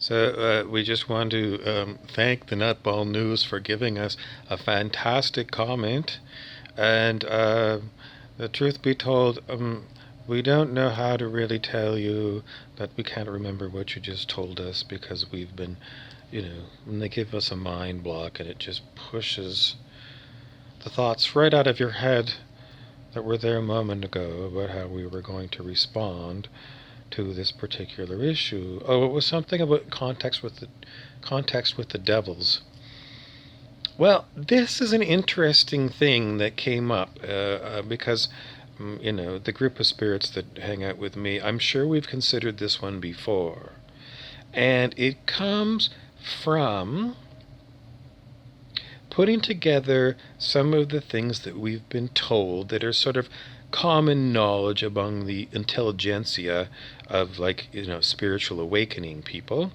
So we just want to thank the Nutball News for giving us a fantastic comment. And the truth be told, we don't know how to really tell you that we can't remember what you just told us because we've been, when they give us a mind block and it just pushes the thoughts right out of your head that were there a moment ago about how we were going to respond to this particular issue. Oh, it was something about context with the devils. Well, this is an interesting thing that came up because the group of spirits that hang out with me, I'm sure we've considered this one before. And it comes from putting together some of the things that we've been told that are sort of common knowledge among the intelligentsia of, spiritual awakening people.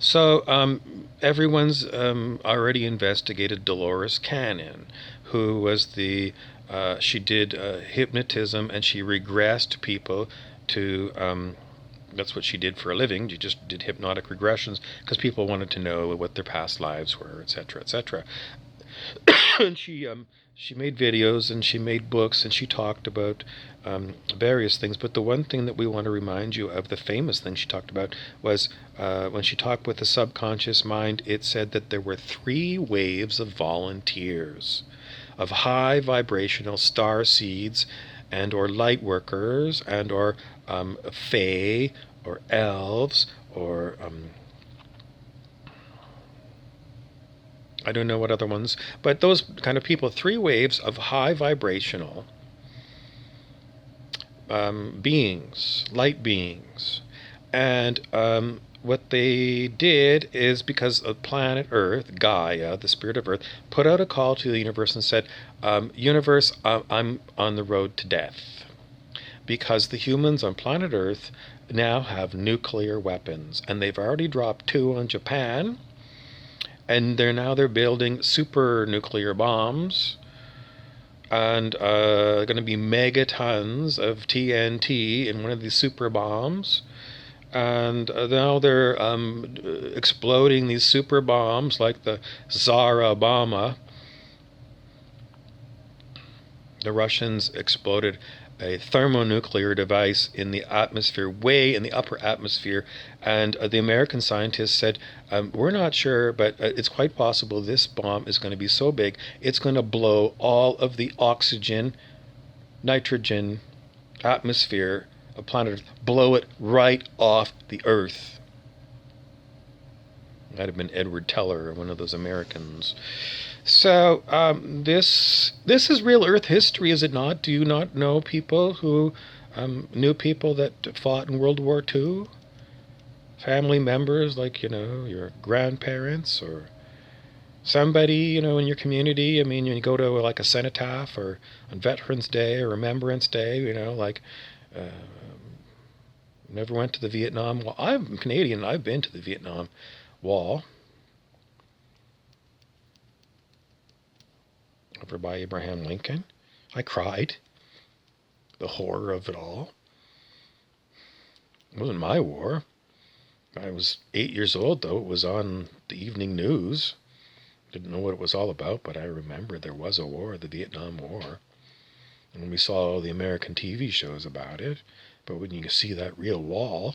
So everyone's already investigated Dolores Cannon, who was she did hypnotism, and she regressed people to, that's what she did for a living. She just did hypnotic regressions because people wanted to know what their past lives were, etc., etc. And she made videos and she made books and she talked about various things. But the one thing that we want to remind you of, the famous thing she talked about, was when she talked with the subconscious mind, it said that there were 3 waves of volunteers, of high vibrational star seeds and or light workers and or fae or elves or I don't know what other ones, but those kind of people, 3 waves of high vibrational beings, light beings. And what they did is, because of planet Earth, Gaia, the spirit of Earth, put out a call to the universe and said, universe, I'm on the road to death. Because the humans on planet Earth now have nuclear weapons, and they've already dropped 2 on Japan. And they're building super nuclear bombs, and going to be megatons of TNT in one of these super bombs. And now they're exploding these super bombs like the Tsar Bomba. The Russians exploded a thermonuclear device in the atmosphere, way in the upper atmosphere, and the American scientists said, we're not sure, but it's quite possible this bomb is going to be so big, it's going to blow all of the oxygen, nitrogen atmosphere of planet Earth, blow it right off the Earth. Might have been Edward Teller, one of those Americans. So this is real Earth history, is it not? Do you not know people who knew people that fought in World War II? Family members, like, your grandparents or somebody, in your community. I mean, you go to like a cenotaph or on Veterans Day or Remembrance Day, never went to the Vietnam Wall. I'm Canadian. I've been to the Vietnam Wall. Over by Abraham Lincoln. I cried. The horror of it all. It wasn't my war. I was 8 years old, though. It was on the evening news. Didn't know what it was all about, but I remember there was a war, the Vietnam War. And we saw all the American TV shows about it. But when you see that real wall,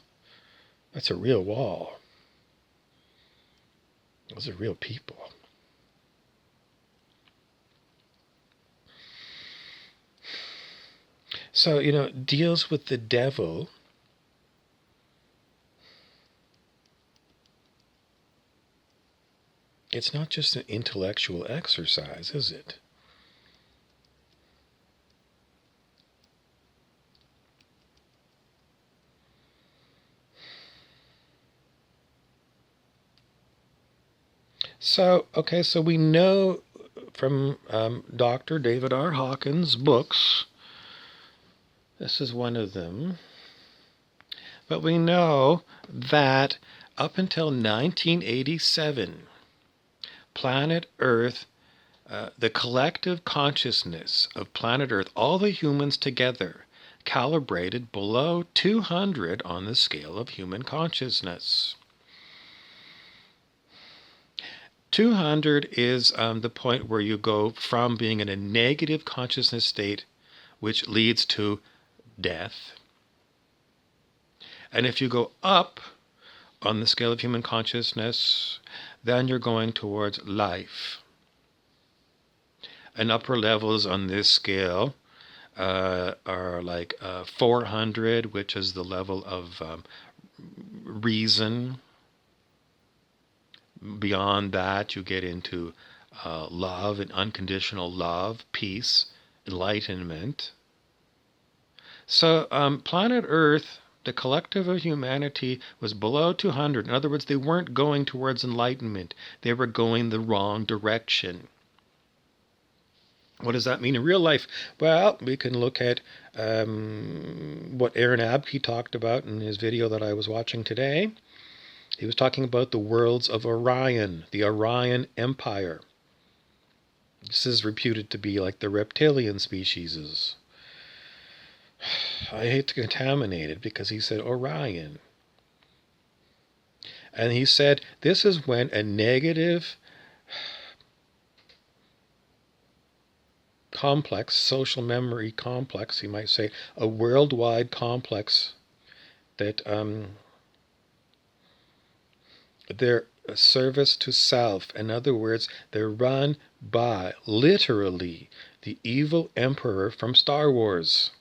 that's a real wall. Those are real people. So, deals with the devil. It's not just an intellectual exercise, is it? So we know from Dr. David R. Hawkins' books, this is one of them, but we know that up until 1987, planet Earth, the collective consciousness of planet Earth, all the humans together, calibrated below 200 on the scale of human consciousness. 200 is the point where you go from being in a negative consciousness state, which leads to death. And if you go up on the scale of human consciousness, then you're going towards life. And upper levels on this scale are like 400, which is the level of reason. Beyond that, you get into love and unconditional love, peace, enlightenment. So planet Earth, the collective of humanity, was below 200. In other words, they weren't going towards enlightenment. They were going the wrong direction. What does that mean in real life? Well, we can look at what Aaron Abke talked about in his video that I was watching today. He was talking about the worlds of Orion, the Orion Empire. This is reputed to be like the reptilian species. I hate to contaminate it because he said Orion. And he said this is when a negative complex, social memory complex, you might say, a worldwide complex that they're a service to self. In other words, they're run by, literally, the evil emperor from Star Wars.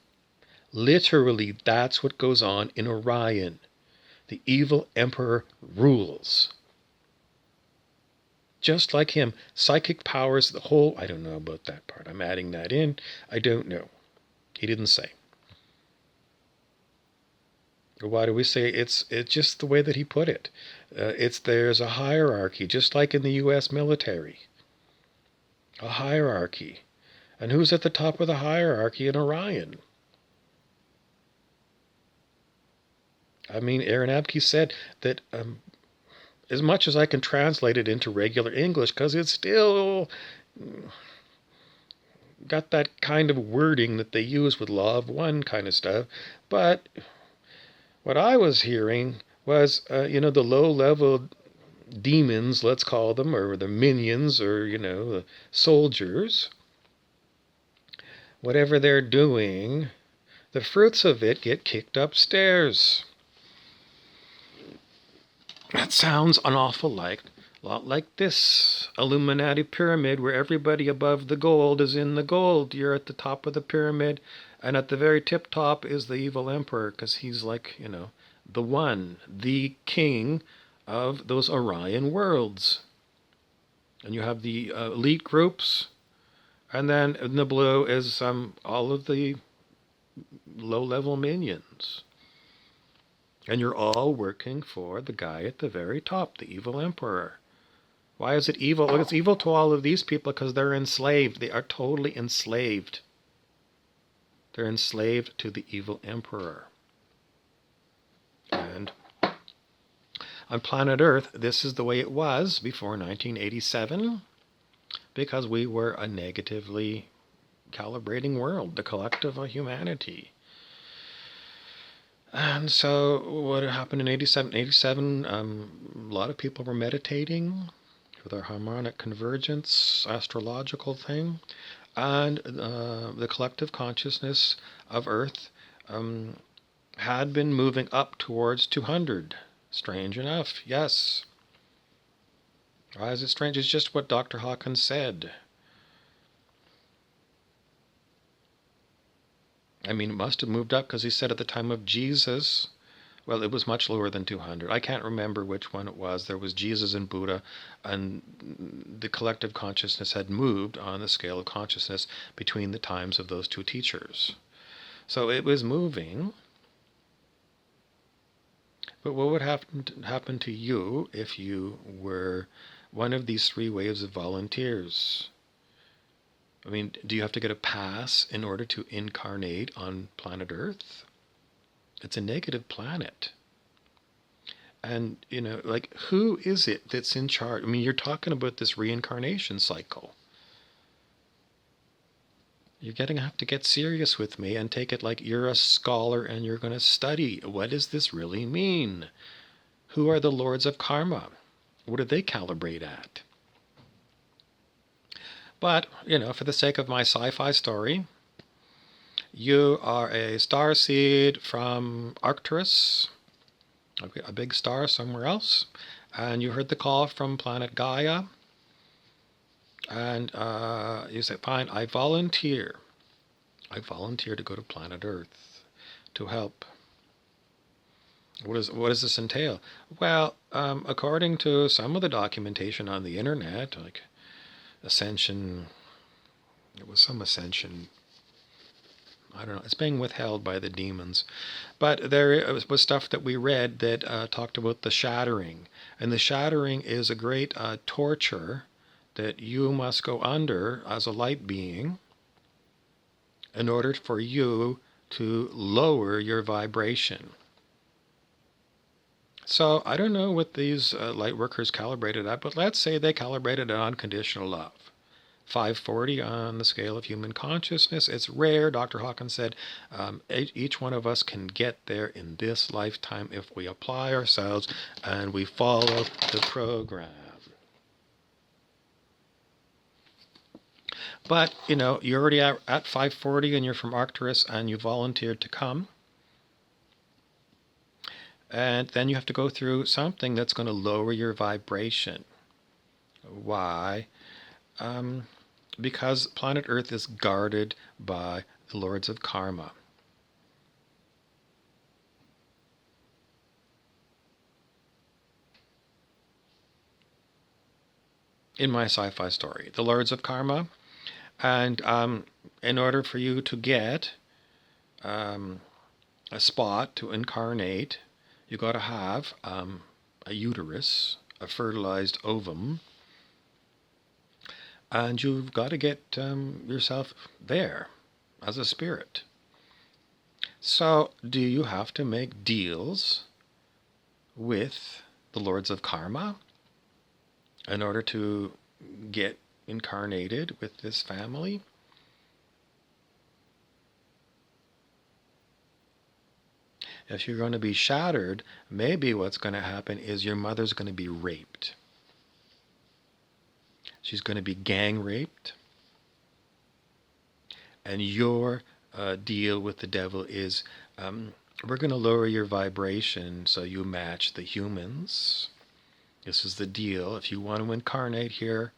Literally, that's what goes on in Orion. The evil emperor rules. Just like him, psychic powers, the whole, I don't know about that part. I'm adding that in. I don't know. He didn't say. Why do we say it's just the way that he put it? There's a hierarchy, just like in the U.S. military. A hierarchy. And who's at the top of the hierarchy in Orion? I mean, Aaron Abke said that as much as I can translate it into regular English, because it's still got that kind of wording that they use with Law of One kind of stuff, but what I was hearing was, the low-level demons, let's call them, or the minions, or, the soldiers, whatever they're doing, the fruits of it get kicked upstairs. That sounds an awful lot like this Illuminati pyramid where everybody above the gold is in the gold. You're at the top of the pyramid, and at the very tip top is the evil emperor, because he's like, the one, the king of those Orion worlds. And you have the elite groups, and then in the blue is all of the low-level minions. And you're all working for the guy at the very top, the evil emperor. Why is it evil? Well, it's evil to all of these people because they're enslaved. They are totally enslaved. They're enslaved to the evil emperor. And on planet Earth, this is the way it was before 1987, because we were a negatively calibrating world, the collective of humanity. And so what happened in 87? 87, a lot of people were meditating with our harmonic convergence, astrological thing, and the collective consciousness of Earth had been moving up towards 200. Strange enough, yes. Why is it strange? It's just what Dr. Hawkins said. I mean, it must have moved up because he said at the time of Jesus, well, it was much lower than 200. I can't remember which one it was. There was Jesus and Buddha, and the collective consciousness had moved on the scale of consciousness between the times of those two teachers. So it was moving. But what would happen to you if you were one of these three waves of volunteers? I mean, do you have to get a pass in order to incarnate on planet Earth? It's a negative planet. And, who is it that's in charge? I mean, you're talking about this reincarnation cycle. You're going to have to get serious with me and take it like you're a scholar and you're going to study. What does this really mean? Who are the lords of karma? What do they calibrate at? But, for the sake of my sci-fi story, you are a star seed from Arcturus, a big star somewhere else, and you heard the call from planet Gaia, and you say, fine, I volunteer to go to planet Earth to help. What does this entail? Well, according to some of the documentation on the internet, like Ascension, it was some Ascension, I don't know, it's being withheld by the demons. But there was stuff that we read that talked about the shattering. And the shattering is a great torture that you must go under as a light being in order for you to lower your vibration. So I don't know what these light workers calibrated at, but let's say they calibrated it on unconditional love. 540 on the scale of human consciousness. It's rare. Dr. Hawkins said each one of us can get there in this lifetime if we apply ourselves and we follow the program. But, you're already at 540 and you're from Arcturus and you volunteered to come. And then you have to go through something that's going to lower your vibration. Why? Because planet Earth is guarded by the lords of karma. In my sci-fi story, the lords of karma, and in order for you to get a spot to incarnate, you got to have a uterus, a fertilized ovum, and you've got to get yourself there as a spirit. So, do you have to make deals with the lords of karma in order to get incarnated with this family? If you're going to be shattered, maybe what's going to happen is your mother's going to be raped. She's going to be gang raped. And your deal with the devil is we're going to lower your vibration so you match the humans. This is the deal. If you want to incarnate here,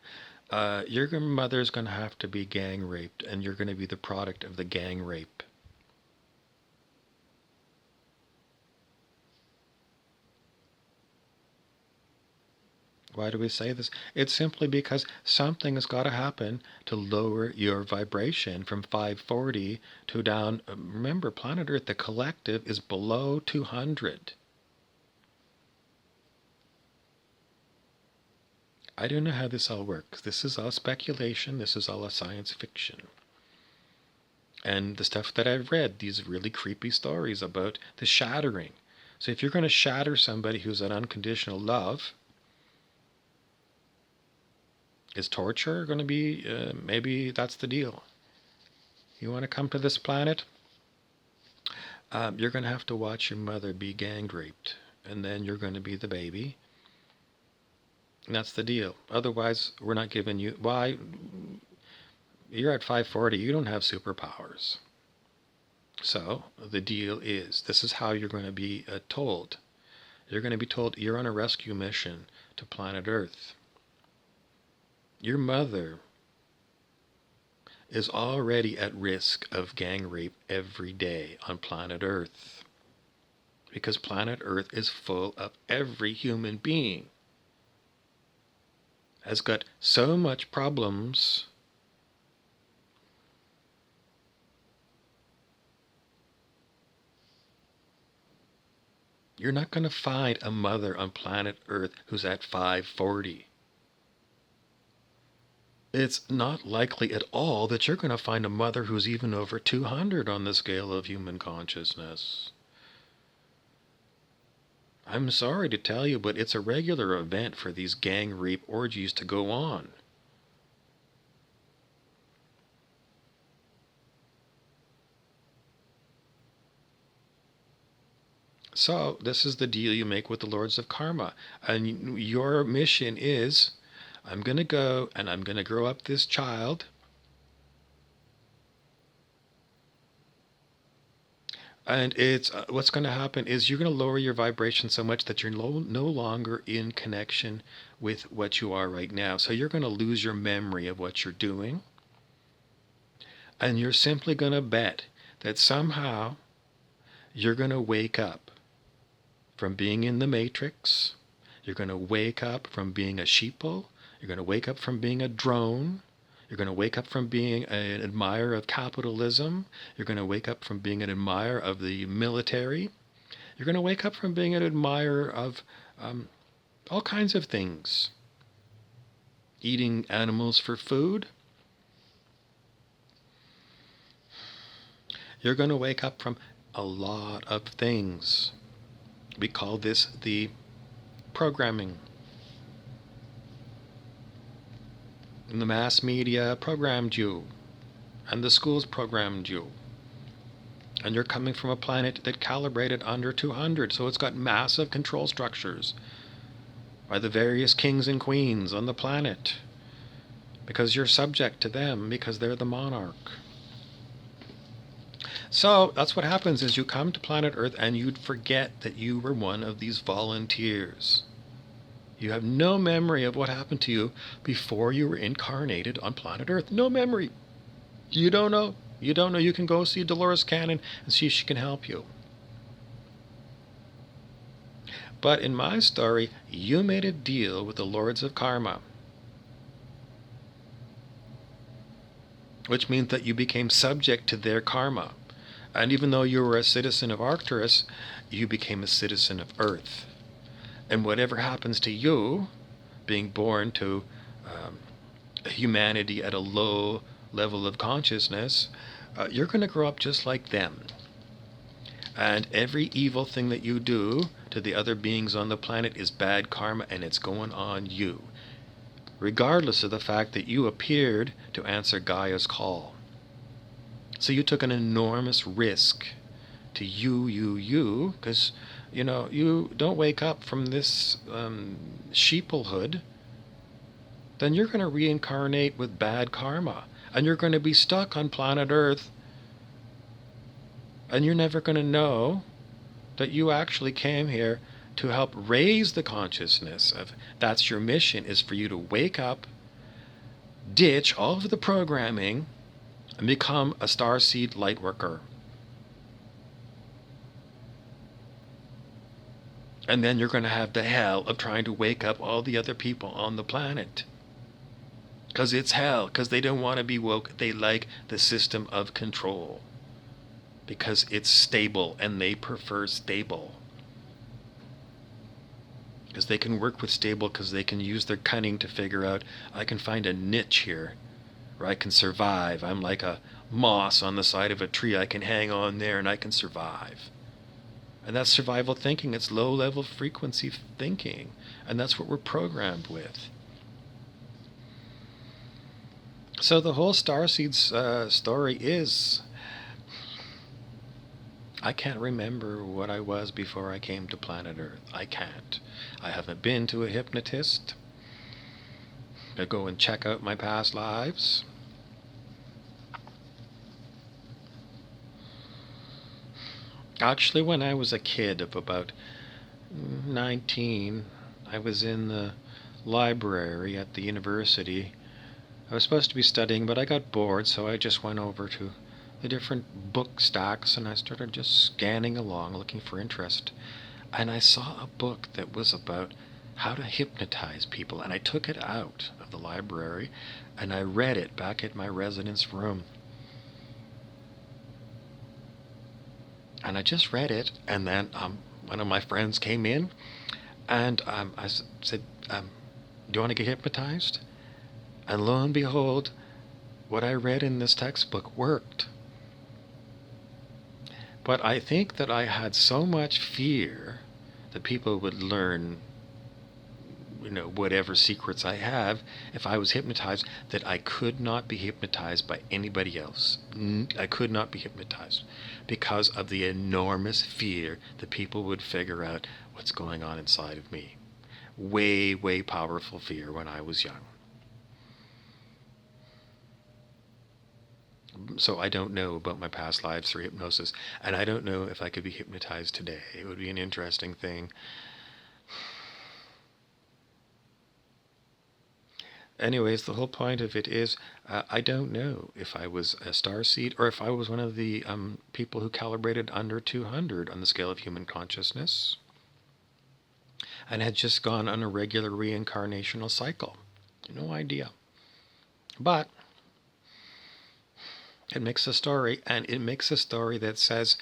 your mother's going to have to be gang raped, and you're going to be the product of the gang rape. Why do we say this? It's simply because something has got to happen to lower your vibration from 540 to down. Remember, planet Earth, the collective, is below 200. I don't know how this all works. This is all speculation. This is all a science fiction. And the stuff that I've read, these really creepy stories about the shattering. So if you're going to shatter somebody who's at unconditional love, is torture going to be, maybe that's the deal. You want to come to this planet? You're going to have to watch your mother be gang raped, and then you're going to be the baby. And that's the deal. Otherwise, we're not giving you... Why? You're at 540. You don't have superpowers. So the deal is, this is how you're going to be told. You're going to be told you're on a rescue mission to planet Earth. Your mother is already at risk of gang rape every day on planet Earth, because planet Earth is full of every human being has got so much problems you're not going to find a mother on planet Earth who's at 540. It's not likely at all that you're going to find a mother who's even over 200 on the scale of human consciousness. I'm sorry to tell you, but it's a regular event for these gang rape orgies to go on. So this is the deal you make with the Lords of Karma. And your mission is, I'm going to go and I'm going to grow up this child. And it's what's going to happen is you're going to lower your vibration so much that you're no longer in connection with what you are right now. So you're going to lose your memory of what you're doing. And you're simply going to bet that somehow you're going to wake up from being in the matrix. You're going to wake up from being a sheeple. You're going to wake up from being a drone. You're going to wake up from being an admirer of capitalism. You're going to wake up from being an admirer of the military. You're going to wake up from being an admirer of all kinds of things. Eating animals for food. You're going to wake up from a lot of things. We call this the programming. And the mass media programmed you, and the schools programmed you. And you're coming from a planet that calibrated under 200, so it's got massive control structures by the various kings and queens on the planet, because you're subject to them, because they're the monarch. So that's what happens is you come to planet Earth and you'd forget that you were one of these volunteers. You have no memory of what happened to you before you were incarnated on planet Earth. No memory. You don't know. You don't know. You can go see Dolores Cannon and see if she can help you. But in my story, you made a deal with the Lords of Karma, which means that you became subject to their karma. And even though you were a citizen of Arcturus, you became a citizen of Earth. And whatever happens to you, being born to humanity at a low level of consciousness, you're going to grow up just like them. And every evil thing that you do to the other beings on the planet is bad karma, and it's going on you, regardless of the fact that you appeared to answer Gaia's call. So you took an enormous risk to you, because you don't wake up from this sheeplehood, then you're going to reincarnate with bad karma. And you're going to be stuck on planet Earth. And you're never going to know that you actually came here to help raise the consciousness of, that's your mission, is for you to wake up, ditch all of the programming, and become a starseed lightworker. And then you're going to have the hell of trying to wake up all the other people on the planet. Because it's hell, because they don't want to be woke. They like the system of control. Because it's stable, and they prefer stable. Because they can work with stable, because they can use their cunning to figure out, I can find a niche here where I can survive. I'm like a moss on the side of a tree. I can hang on there and I can survive. And that's survival thinking. It's low-level frequency thinking. And that's what we're programmed with. So the whole Starseed's story is, I can't remember what I was before I came to planet Earth. I can't. I haven't been to a hypnotist. I go and check out my past lives. Actually, when I was a kid of about 19, I was in the library at the university. I was supposed to be studying, but I got bored, so I just went over to the different book stacks and I started just scanning along looking for interest. And I saw a book that was about how to hypnotize people, and I took it out of the library and I read it back at my residence room. And I just read it, and then one of my friends came in, and I said, do you want to get hypnotized? And lo and behold, what I read in this textbook worked. But I think that I had so much fear that people would learn whatever secrets I have, if I was hypnotized, that I could not be hypnotized by anybody else. I could not be hypnotized because of the enormous fear that people would figure out what's going on inside of me. Way, way powerful fear when I was young. So I don't know about my past lives through hypnosis, and I don't know if I could be hypnotized today. It would be an interesting thing. Anyways, the whole point of it is, I don't know if I was a starseed or if I was one of the people who calibrated under 200 on the scale of human consciousness and had just gone on a regular reincarnational cycle. No idea. But it makes a story, and it makes a story that says,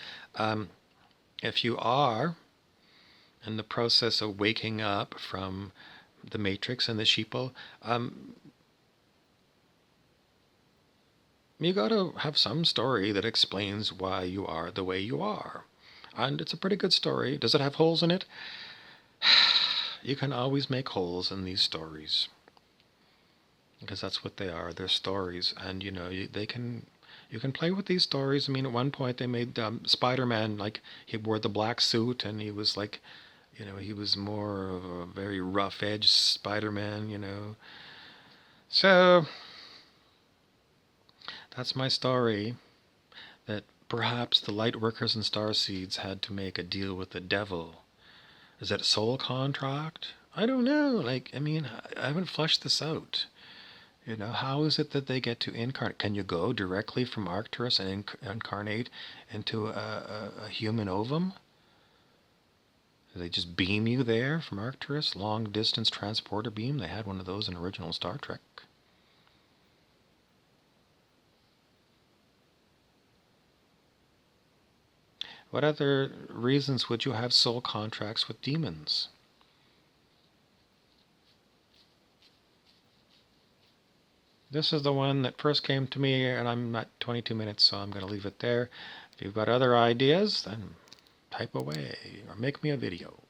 if you are in the process of waking up from the matrix and the sheeple, you got to have some story that explains why you are the way you are. And it's a pretty good story. Does it have holes in it? You can always make holes in these stories, because that's what they are. They're stories, and you can play with these stories. I mean, at one point they made Spider-Man, like, he wore the black suit and he was like, he was more of a very rough-edged Spider-Man, So, that's my story, that perhaps the light workers and starseeds had to make a deal with the devil. Is that a soul contract? I don't know. I haven't fleshed this out. How is it that they get to incarnate? Can you go directly from Arcturus and incarnate into a human ovum? Do they just beam you there from Arcturus? Long distance transporter beam? They had one of those in original Star Trek. What other reasons would you have soul contracts with demons? This is the one that first came to me, and I'm at 22 minutes, so I'm going to leave it there. If you've got other ideas, then type away or make me a video.